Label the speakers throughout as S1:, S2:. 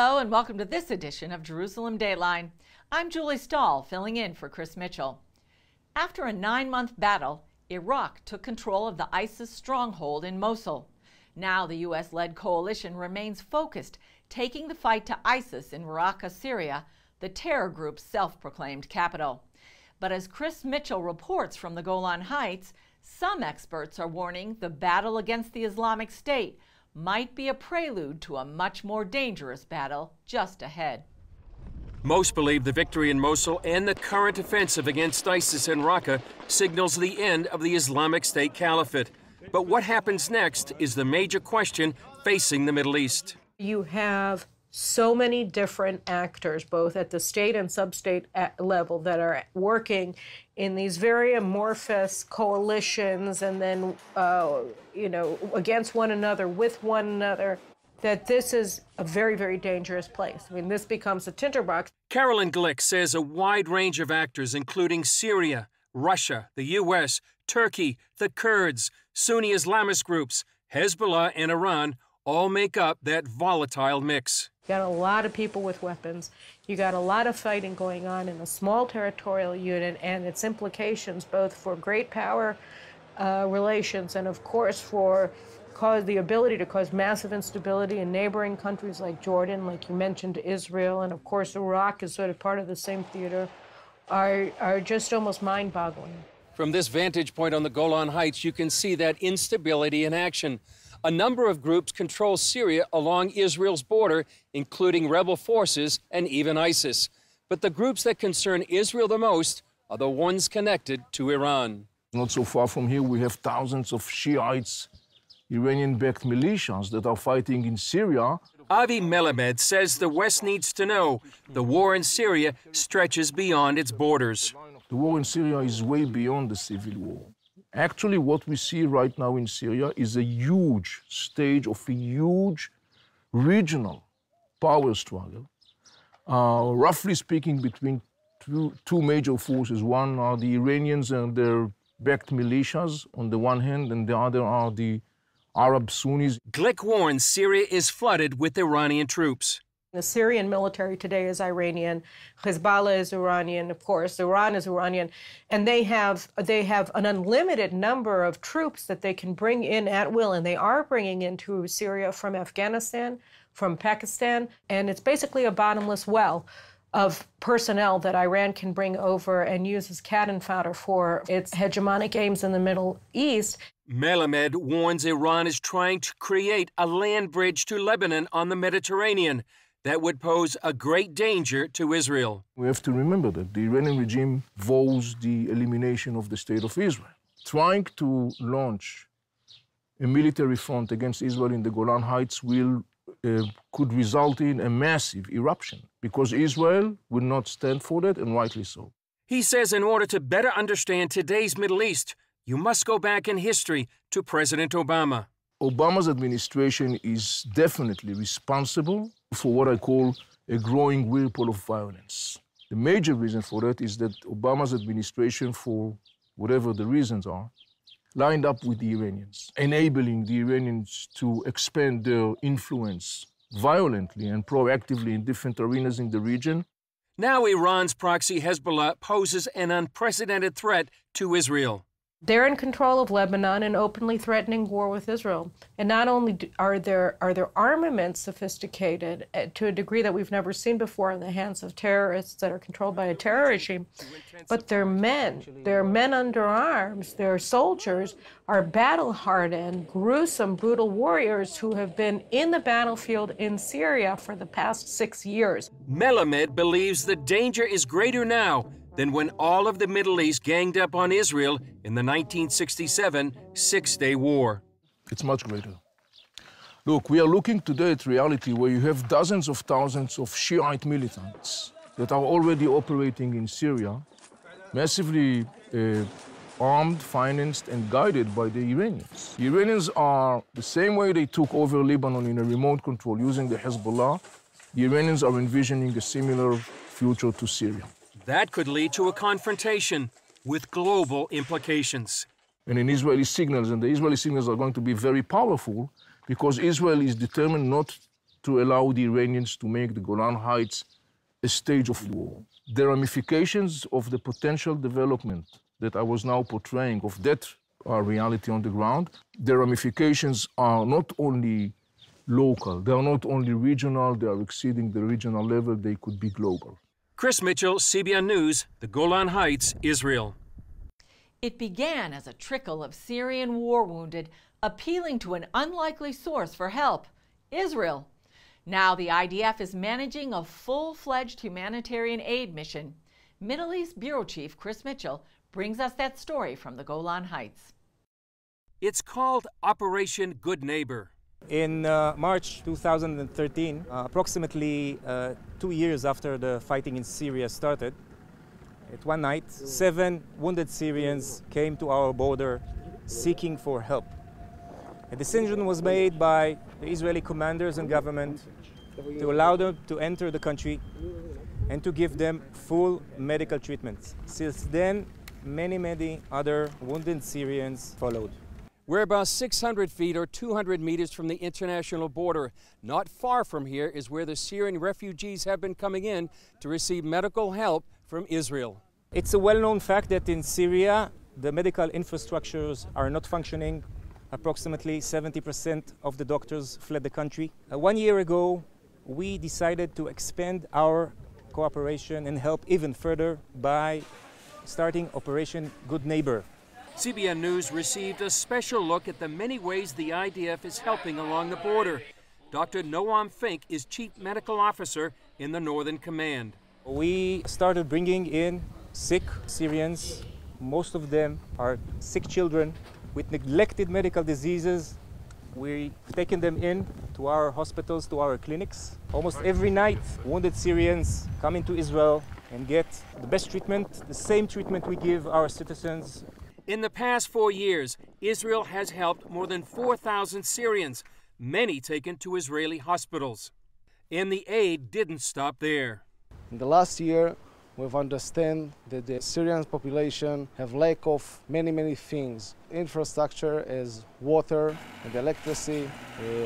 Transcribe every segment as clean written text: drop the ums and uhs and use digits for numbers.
S1: Hello and welcome to this edition of Jerusalem Dateline. I'm Julie Stahl, filling in for Chris Mitchell. After a 9-month battle, Iraq took control of the ISIS stronghold in Mosul. Now the U.S.-led coalition remains focused, taking the fight to ISIS in Raqqa, Syria, the terror group's self-proclaimed capital. But as Chris Mitchell reports from the Golan Heights, some experts are warning the battle against the Islamic State might be a prelude to a much more dangerous battle just ahead.
S2: Most believe the victory in Mosul and the current offensive against ISIS in Raqqa signals the end of the Islamic State Caliphate. But what happens next is the major question facing the Middle East.
S3: You have so many different actors, both at the state and sub-state level, that are working in these very amorphous coalitions and then, against one another, with one another, that this is a very, very dangerous place. I mean, this becomes a tinderbox.
S2: Carolyn Glick says a wide range of actors, including Syria, Russia, the U.S., Turkey, the Kurds, Sunni Islamist groups, Hezbollah, and Iran, all make up that volatile mix.
S3: You got a lot of people with weapons. You got a lot of fighting going on in a small territorial unit, and its implications both for great power relations and, of course, for the ability to cause massive instability in neighboring countries like Jordan, like you mentioned, Israel, and, of course, Iraq is sort of part of the same theater, are just almost mind-boggling.
S2: From this vantage point on the Golan Heights, you can see that instability in action. A number of groups control Syria along Israel's border, including rebel forces and even ISIS. But the groups that concern Israel the most are the ones connected to Iran.
S4: Not so far from here, we have thousands of Shiites, Iranian-backed militias that are fighting in Syria.
S2: Avi Melamed says the West needs to know the war in Syria stretches beyond its borders.
S4: The war in Syria is way beyond the civil war. Actually, what we see right now in Syria is a huge stage of a huge regional power struggle, roughly speaking, between two major forces. One are the Iranians and their backed militias on the one hand, and the other are the Arab Sunnis.
S2: Glick warns Syria is flooded with Iranian troops.
S3: The Syrian military today is Iranian, Hezbollah is Iranian, of course, Iran is Iranian, and they have an unlimited number of troops that they can bring in at will, and they are bringing into Syria from Afghanistan, from Pakistan, and it's basically a bottomless well of personnel that Iran can bring over and use as cannon fodder for its hegemonic aims in the Middle East.
S2: Melamed warns Iran is trying to create a land bridge to Lebanon on the Mediterranean that would pose a great danger to Israel.
S4: We have to remember that the Iranian regime vows the elimination of the State of Israel. Trying to launch a military front against Israel in the Golan Heights could result in a massive eruption, because Israel will not stand for that, and rightly so.
S2: He says in order to better understand today's Middle East, you must go back in history to President Obama.
S4: Obama's administration is definitely responsible for what I call a growing whirlpool of violence. The major reason for that is that Obama's administration, for whatever the reasons are, lined up with the Iranians, enabling the Iranians to expand their influence violently and proactively in different arenas in the region.
S2: Now Iran's proxy Hezbollah poses an unprecedented threat to Israel.
S3: They're in control of Lebanon and openly threatening war with Israel. And not only are their armaments sophisticated to a degree that we've never seen before in the hands of terrorists that are controlled by a terror regime, but their men under arms, their soldiers are battle-hardened, gruesome, brutal warriors who have been in the battlefield in Syria for the past 6 years.
S2: Melamed believes the danger is greater now than when all of the Middle East ganged up on Israel in the 1967 Six-Day War.
S4: It's much greater. Look, we are looking today at reality where you have dozens of thousands of Shiite militants that are already operating in Syria, massively armed, financed, and guided by the Iranians. The Iranians are, the same way they took over Lebanon in a remote control using the Hezbollah, the Iranians are envisioning a similar future to Syria.
S2: That could lead to a confrontation with global implications.
S4: And in Israeli signals, and the Israeli signals are going to be very powerful because Israel is determined not to allow the Iranians to make the Golan Heights a stage of war. The ramifications of the potential development that I was now portraying of that reality on the ground, the ramifications are not only local, they are not only regional, they are exceeding the regional level, they could be global.
S2: Chris Mitchell, CBN News, the Golan Heights, Israel.
S1: It began as a trickle of Syrian war wounded appealing to an unlikely source for help, Israel. Now the IDF is managing a full-fledged humanitarian aid mission. Middle East Bureau Chief Chris Mitchell brings us that story from the Golan Heights.
S2: It's called Operation Good Neighbor.
S5: In March 2013, approximately 2 years after the fighting in Syria started, at one night, 7 wounded Syrians came to our border seeking for help. A decision was made by the Israeli commanders and government to allow them to enter the country and to give them full medical treatment. Since then, many other wounded Syrians followed.
S2: We're about 600 feet or 200 meters from the international border. Not far from here is where the Syrian refugees have been coming in to receive medical help from Israel.
S5: It's a well-known fact that in Syria, the medical infrastructures are not functioning. Approximately 70% of the doctors fled the country. 1 year ago, we decided to expand our cooperation and help even further by starting Operation Good Neighbor.
S2: CBN News received a special look at the many ways the IDF is helping along the border. Dr. Noam Fink is Chief Medical Officer in the Northern Command.
S5: We started bringing in sick Syrians. Most of them are sick children with neglected medical diseases. We've taken them in to our hospitals, to our clinics. Almost every night, wounded Syrians come into Israel and get the best treatment, the same treatment we give our citizens.
S2: In the past 4 years, Israel has helped more than 4,000 Syrians, many taken to Israeli hospitals. And the aid didn't stop there.
S6: In the last year, we've understand that the Syrian population have lack of many things. Infrastructure as water and electricity,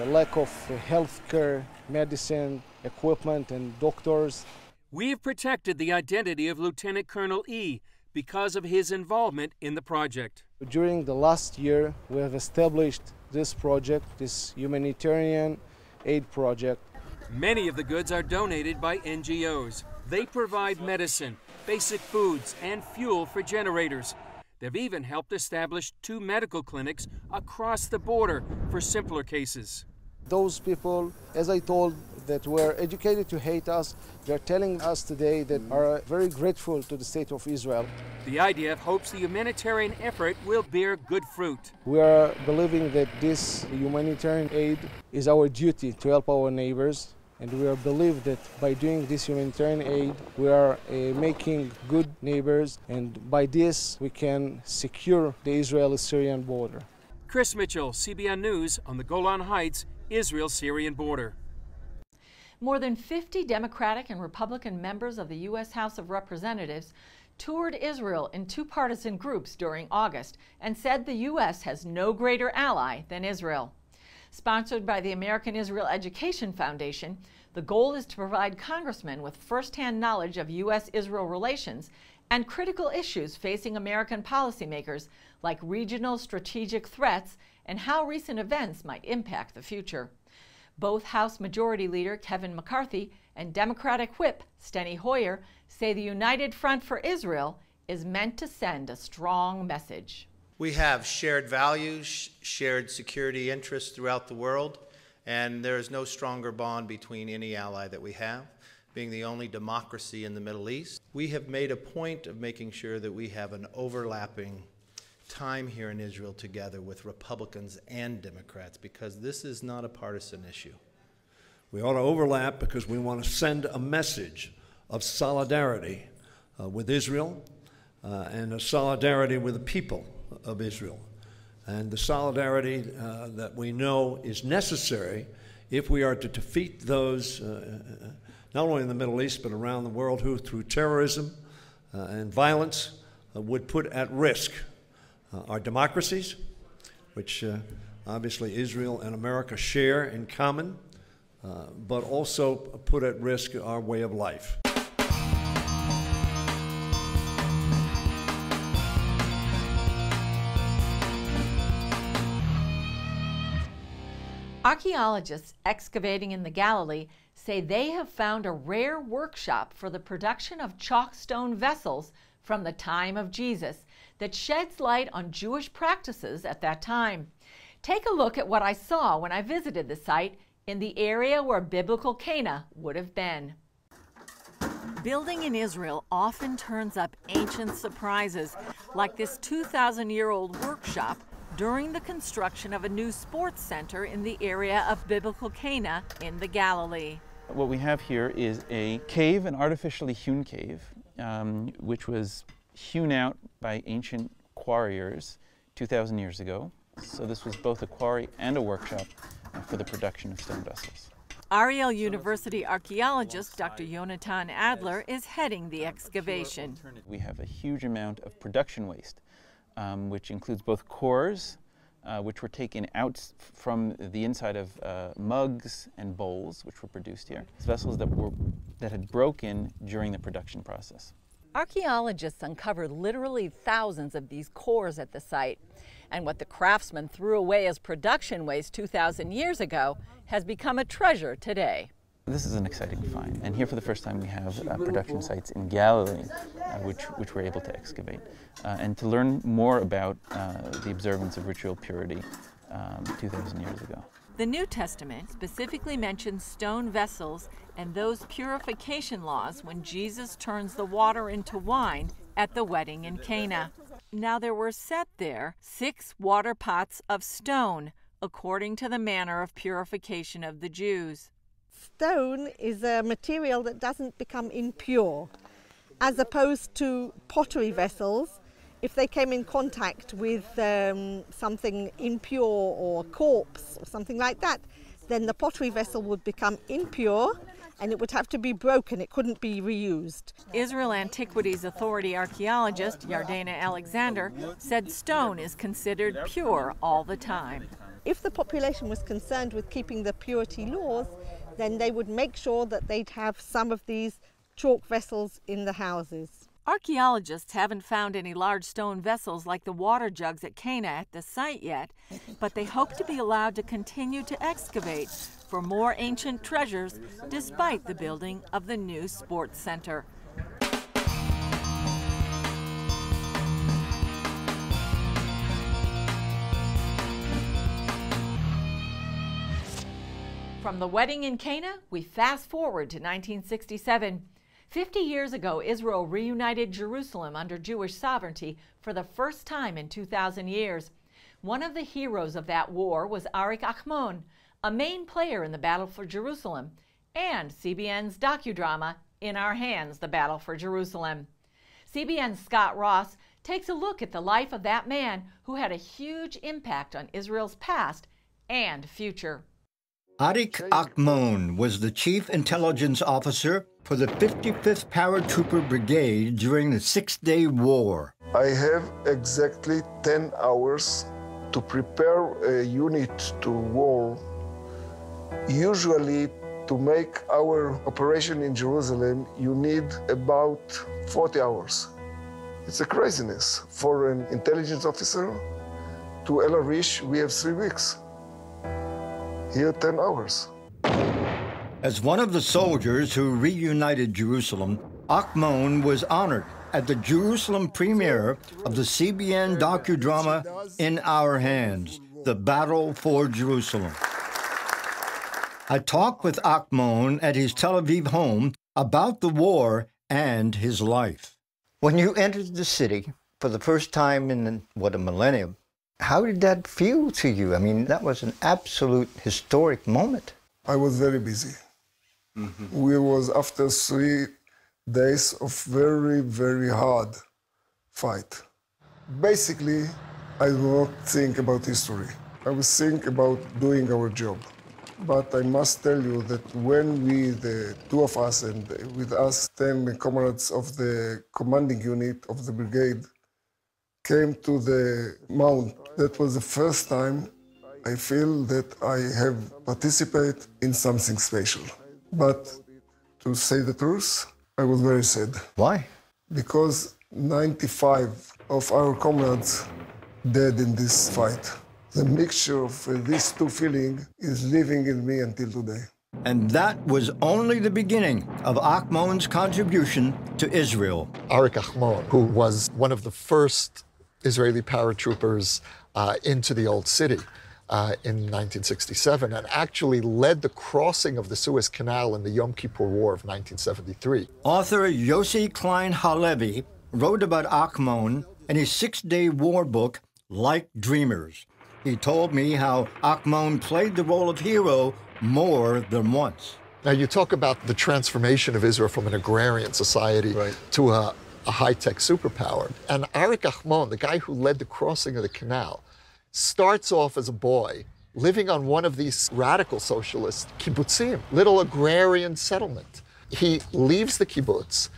S6: lack of healthcare, medicine, equipment and doctors.
S2: We've protected the identity of Lieutenant Colonel E because of his involvement in the project.
S6: During the last year, we have established this project, this humanitarian aid project.
S2: Many of the goods are donated by NGOs. They provide medicine, basic foods, and fuel for generators. They've even helped establish 2 medical clinics across the border for simpler cases.
S6: Those people, as I told, that were educated to hate us, they're telling us today that are very grateful to the state of Israel.
S2: The IDF hopes the humanitarian effort will bear good fruit.
S6: We are believing that this humanitarian aid is our duty to help our neighbors, and we are believe that by doing this humanitarian aid, we are making good neighbors, and by this we can secure the Israeli-Syrian border.
S2: Chris Mitchell, CBN News on the Golan Heights, Israel-Syrian border.
S1: More than 50 Democratic and Republican members of the U.S. House of Representatives toured Israel in 2 partisan groups during August and said the U.S. has no greater ally than Israel. Sponsored by the American Israel Education Foundation, the goal is to provide congressmen with first-hand knowledge of U.S.-Israel relations and critical issues facing American policymakers like regional strategic threats and how recent events might impact the future. Both House Majority Leader Kevin McCarthy and Democratic Whip Steny Hoyer say the United Front for Israel is meant to send a strong message.
S7: We have shared values, shared security interests throughout the world, and there is no stronger bond between any ally that we have, being the only democracy in the Middle East. We have made a point of making sure that we have an overlapping time here in Israel together with Republicans and Democrats, because this is not a partisan issue.
S8: We ought to overlap because we want to send a message of solidarity with Israel and a solidarity with the people of Israel, and the solidarity that we know is necessary if we are to defeat those not only in the Middle East but around the world who, through terrorism and violence, would put at risk our democracies, which obviously Israel and America share in common, but also put at risk our way of life.
S1: Archaeologists excavating in the Galilee say they have found a rare workshop for the production of chalkstone vessels from the time of Jesus that sheds light on Jewish practices at that time. Take a look at what I saw when I visited the site in the area where biblical Cana would have been. Building in Israel often turns up ancient surprises, like this 2,000-year-old workshop during the construction of a new sports center in the area of biblical Cana in the Galilee.
S9: What we have here is a cave, an artificially hewn cave, which was hewn out by ancient quarriers 2,000 years ago. So this was both a quarry and a workshop for the production of stone vessels.
S1: Ariel University archaeologist Dr. Yonatan Adler is heading the excavation.
S9: We have a huge amount of production waste, which includes both cores, which were taken out from the inside of mugs and bowls, which were produced here. It's vessels that had broken during the production process.
S1: Archaeologists uncovered literally thousands of these cores at the site, and what the craftsmen threw away as production waste 2,000 years ago has become a treasure today.
S9: This is an exciting find, and here for the first time we have production sites in Galilee, which we're able to excavate, and to learn more about the observance of ritual purity 2,000 years ago.
S1: The New Testament specifically mentions stone vessels and those purification laws when Jesus turns the water into wine at the wedding in Cana. Now there were set there 6 water pots of stone, according to the manner of purification of the Jews.
S10: Stone is a material that doesn't become impure, as opposed to pottery vessels. If they came in contact with something impure or a corpse or something like that, then the pottery vessel would become impure and it would have to be broken. It couldn't be reused.
S1: Israel Antiquities Authority archaeologist Yardena Alexander said stone is considered pure all the time.
S10: If the population was concerned with keeping the purity laws, then they would make sure that they'd have some of these chalk vessels in the houses.
S1: Archaeologists haven't found any large stone vessels like the water jugs at Cana at the site yet, but they hope to be allowed to continue to excavate for more ancient treasures despite the building of the new sports center. From the wedding in Cana, we fast forward to 1967. 50 years ago, Israel reunited Jerusalem under Jewish sovereignty for the first time in 2,000 years. One of the heroes of that war was Ahmon, a main player in the battle for Jerusalem, and CBN's docudrama, In Our Hands, The Battle for Jerusalem. CBN's Scott Ross takes a look at the life of that man who had a huge impact on Israel's past and future.
S11: Ahmon was the chief intelligence officer for the 55th Paratrooper Brigade during the Six-Day War.
S12: I have exactly 10 hours to prepare a unit to war. Usually, to make our operation in Jerusalem, you need about 40 hours. It's a craziness. For an intelligence officer to El Arish, we have 3 weeks. Here, 10 hours.
S11: As one of the soldiers who reunited Jerusalem, Ahmon was honored at the Jerusalem premiere of the CBN docudrama In Our Hands, The Battle for Jerusalem. I talked with Ahmon at his Tel Aviv home about the war and his life.
S13: When you entered the city for the first time in, a millennium, how did that feel to you? I mean, that was an absolute historic moment.
S12: I was very busy. We was after 3 days of very, very hard fight. Basically, I do not think about history. I was think about doing our job. But I must tell you that when we, the 2 of us, and with us 10 comrades of the commanding unit of the brigade, came to the mount, that was the first time I feel that I have participated in something special. But to say the truth, I was very sad.
S13: Why?
S12: Because 95 of our comrades dead in this fight. The mixture of these two feelings is living in me until today.
S11: And that was only the beginning of Akhmon's contribution to Israel.
S14: Arik Ahmon, who was one of the first Israeli paratroopers into the Old City in 1967, and actually led the crossing of the Suez Canal in the Yom Kippur War of 1973.
S11: Author Yossi Klein Halevi wrote about Akhmon in his 6-day war book, Like Dreamers. He told me how Akhmon played the role of hero more than once.
S14: Now, you talk about the transformation of Israel from an agrarian society to a high-tech superpower. And Arik Ahmon, the guy who led the crossing of the canal, starts off as a boy living on one of these radical socialist kibbutzim, little agrarian settlement. He leaves the kibbutz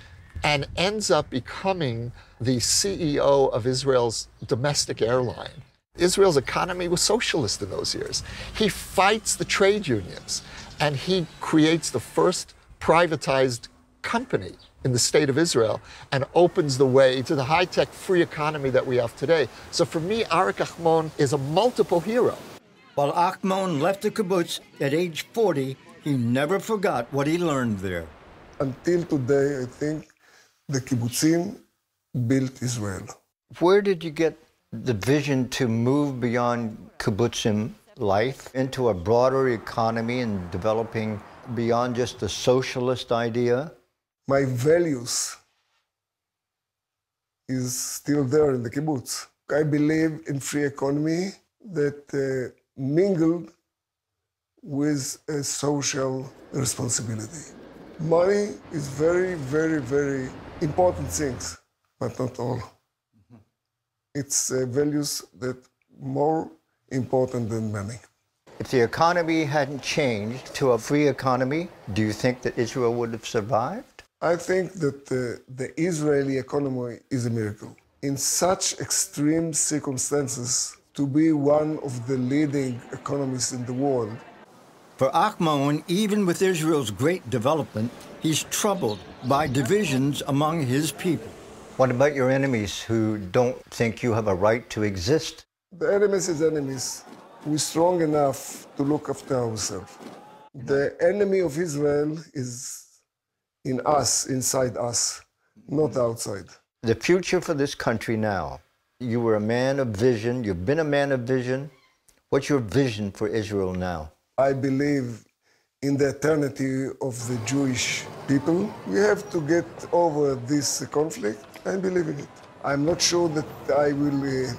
S14: and ends up becoming the CEO of Israel's domestic airline. Israel's economy was socialist in those years. He fights the trade unions, and he creates the first privatized company in the state of Israel and opens the way to the high-tech free economy that we have today. So for me, Arik Ahmon is a multiple hero.
S11: While Akhmon left the kibbutz at age 40, he never forgot what he learned there.
S12: Until today, I think the kibbutzim built Israel.
S13: Where did you get the vision to move beyond kibbutzim life into a broader economy and developing beyond just the socialist idea?
S12: My values is still there in the kibbutz. I believe in free economy that mingled with a social responsibility. Money is very, very, very important things, but not all. It's values that more important than money.
S13: If the economy hadn't changed to a free economy, do you think that Israel would have survived?
S12: I think that the Israeli economy is a miracle. In such extreme circumstances, to be one of the leading economies in the world.
S11: For Akhmon, even with Israel's great development, he's troubled by divisions among his people.
S13: What about your enemies who don't think you have a right to exist?
S12: The enemies is enemies. We're strong enough to look after ourselves. The enemy of Israel is in us, inside us, not outside.
S13: The future for this country now. You were a man of vision. You've been a man of vision. What's your vision for Israel now?
S12: I believe in the eternity of the Jewish people. We have to get over this conflict and believe in it. I'm not sure that I will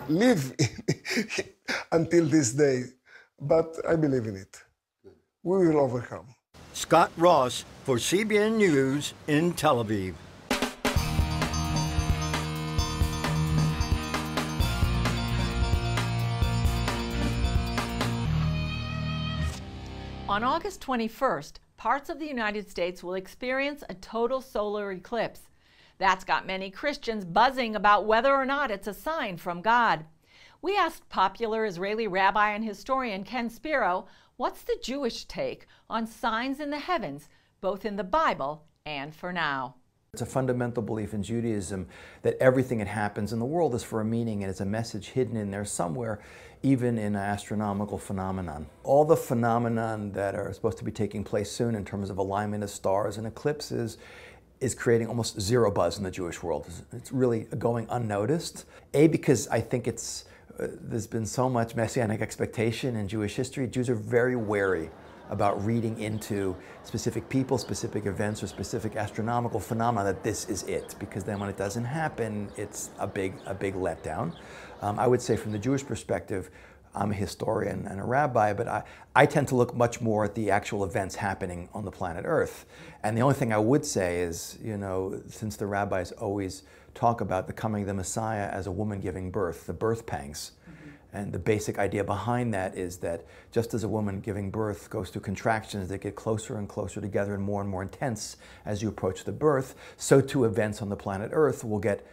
S12: live until this day, but I believe in it. We will overcome.
S11: Scott Ross for CBN News in Tel Aviv.
S1: On August 21st, parts of the United States will experience a total solar eclipse. That's got many Christians buzzing about whether or not it's a sign from God. We asked popular Israeli rabbi and historian Ken Spiro, what's the Jewish take on signs in the heavens, both in the Bible and for now?
S15: It's a fundamental belief in Judaism that everything that happens in the world is for a meaning, and it's a message hidden in there somewhere, even in an astronomical phenomenon. All the phenomenon that are supposed to be taking place soon in terms of alignment of stars and eclipses is creating almost zero buzz in the Jewish world. It's really going unnoticed. Because I think there's been so much messianic expectation in Jewish history. Jews are very wary about reading into specific people, specific events, or specific astronomical phenomena that this is it, because then when it doesn't happen, it's a big letdown. I would say from the Jewish perspective, I'm a historian and a rabbi, but I tend to look much more at the actual events happening on the planet Earth. And the only thing I would say is, since the rabbis always talk about the coming of the Messiah as a woman giving birth, the birth pangs, and the basic idea behind that is that just as a woman giving birth goes through contractions that get closer and closer together and more intense as you approach the birth, so too events on the planet Earth will get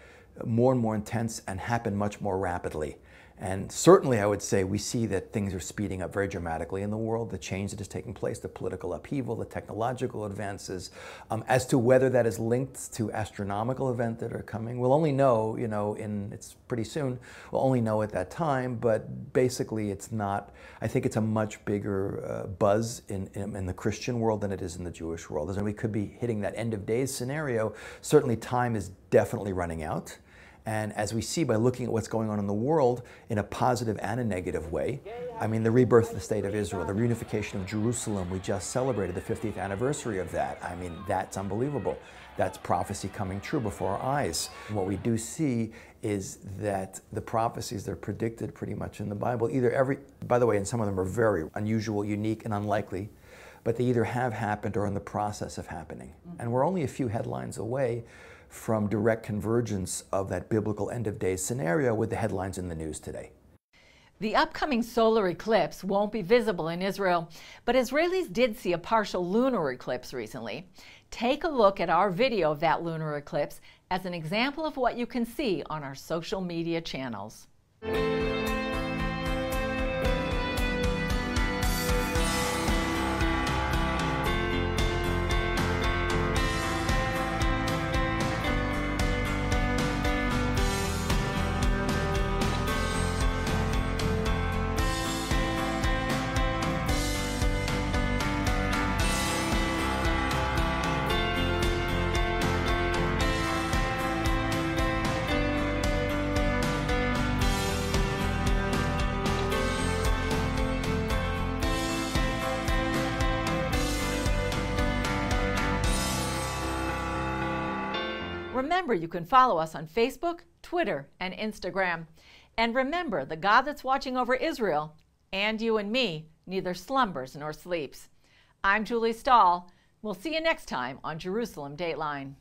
S15: more and more intense and happen much more rapidly. And certainly I would say we see that things are speeding up very dramatically in the world, the change that is taking place, the political upheaval, the technological advances. As to whether that is linked to astronomical events that are coming, we'll only know, it's pretty soon, we'll only know at that time, but basically it's not, I think it's a much bigger buzz in the Christian world than it is in the Jewish world. And we could be hitting that end of days scenario. Certainly time is definitely running out. And as we see by looking at what's going on in the world in a positive and a negative way, I mean, the rebirth of the State of Israel, the reunification of Jerusalem, we just celebrated the 50th anniversary of that. I mean, that's unbelievable. That's prophecy coming true before our eyes. And what we do see is that the prophecies that are predicted pretty much in the Bible, by the way, and some of them are very unusual, unique, and unlikely, but they either have happened or are in the process of happening. And we're only a few headlines away from direct convergence of that biblical end of days scenario with the headlines in the news today.
S1: The upcoming solar eclipse won't be visible in Israel, but Israelis did see a partial lunar eclipse recently. Take a look at our video of that lunar eclipse as an example of what you can see on our social media channels. Remember, you can follow us on Facebook, Twitter, and Instagram. And remember, the God that's watching over Israel, and you and me, neither slumbers nor sleeps. I'm Julie Stahl. We'll see you next time on Jerusalem Dateline.